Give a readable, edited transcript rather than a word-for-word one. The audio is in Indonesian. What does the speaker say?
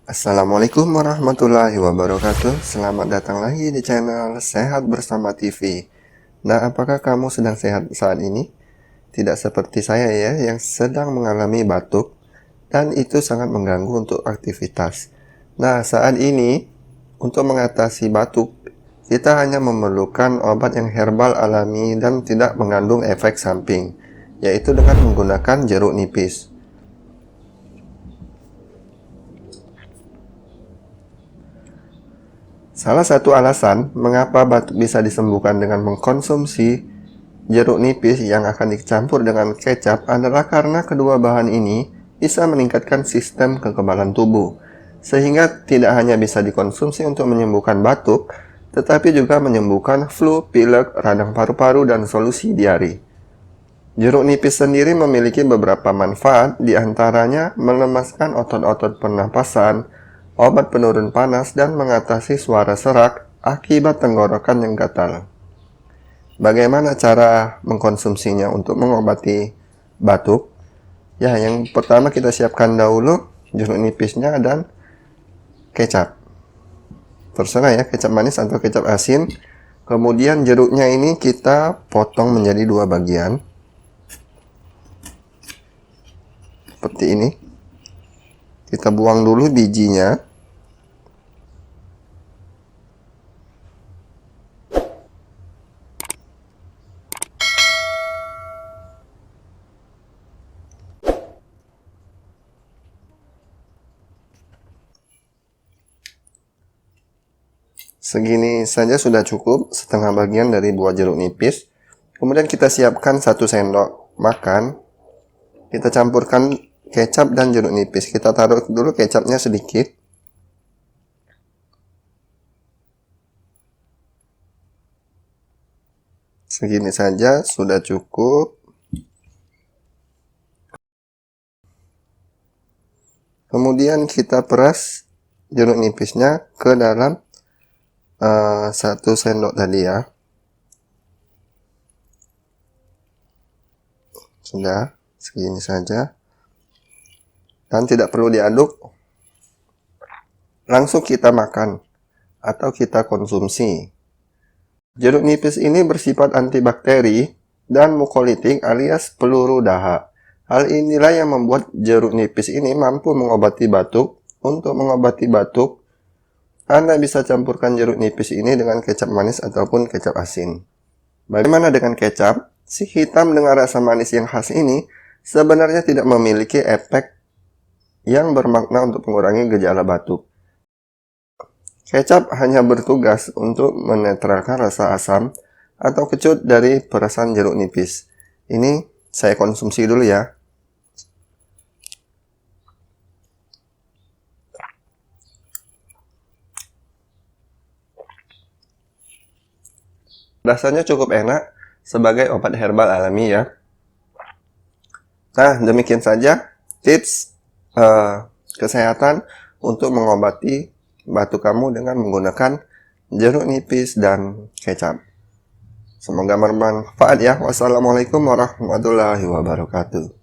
Assalamualaikum warahmatullahi wabarakatuh. Selamat datang lagi di channel Sehat Bersama TV. Nah, apakah kamu sedang sehat saat ini? Tidak seperti saya ya, yang sedang mengalami batuk dan itu sangat mengganggu untuk aktivitas. Nah, saat ini untuk mengatasi batuk, kita hanya memerlukan obat yang herbal alami dan tidak mengandung efek samping, yaitu dengan menggunakan jeruk nipis. Salah satu alasan mengapa batuk bisa disembuhkan dengan mengkonsumsi jeruk nipis yang akan dicampur dengan kecap adalah karena kedua bahan ini bisa meningkatkan sistem kekebalan tubuh, sehingga tidak hanya bisa dikonsumsi untuk menyembuhkan batuk, tetapi juga menyembuhkan flu, pilek, radang paru-paru, dan solusi diare. Jeruk nipis sendiri memiliki beberapa manfaat, diantaranya melemaskan otot-otot pernapasan, obat penurun panas, dan mengatasi suara serak akibat tenggorokan yang gatal. Bagaimana cara mengkonsumsinya untuk mengobati batuk? Ya, yang pertama kita siapkan dahulu jeruk nipisnya dan kecap. Terserah ya, kecap manis atau kecap asin. Kemudian jeruknya ini kita potong menjadi dua bagian. Seperti ini. Kita buang dulu bijinya. Segini saja sudah cukup, setengah bagian dari buah jeruk nipis. Kemudian kita siapkan 1 sendok makan. Kita campurkan kecap dan jeruk nipis. Kita taruh dulu kecapnya sedikit. Segini saja sudah cukup. Kemudian kita peras jeruk nipisnya ke dalam 1 sendok tadi ya. Sudah, segini saja. Dan tidak perlu diaduk. Langsung kita makan atau kita konsumsi. Jeruk nipis ini bersifat antibakteri dan mukolitik alias peluru dahak. Hal inilah yang membuat jeruk nipis ini mampu mengobati batuk. Untuk mengobati batuk, Anda bisa campurkan jeruk nipis ini dengan kecap manis ataupun kecap asin. Bagaimana dengan kecap? Si hitam dengan rasa manis yang khas ini sebenarnya tidak memiliki efek yang bermakna untuk mengurangi gejala batuk. Kecap hanya bertugas untuk menetralkan rasa asam atau kecut dari perasan jeruk nipis. Ini saya konsumsi dulu ya. Rasanya cukup enak sebagai obat herbal alami ya. Nah, demikian saja tips kesehatan untuk mengobati batuk kamu dengan menggunakan jeruk nipis dan kecap. Semoga bermanfaat ya. Wassalamualaikum warahmatullahi wabarakatuh.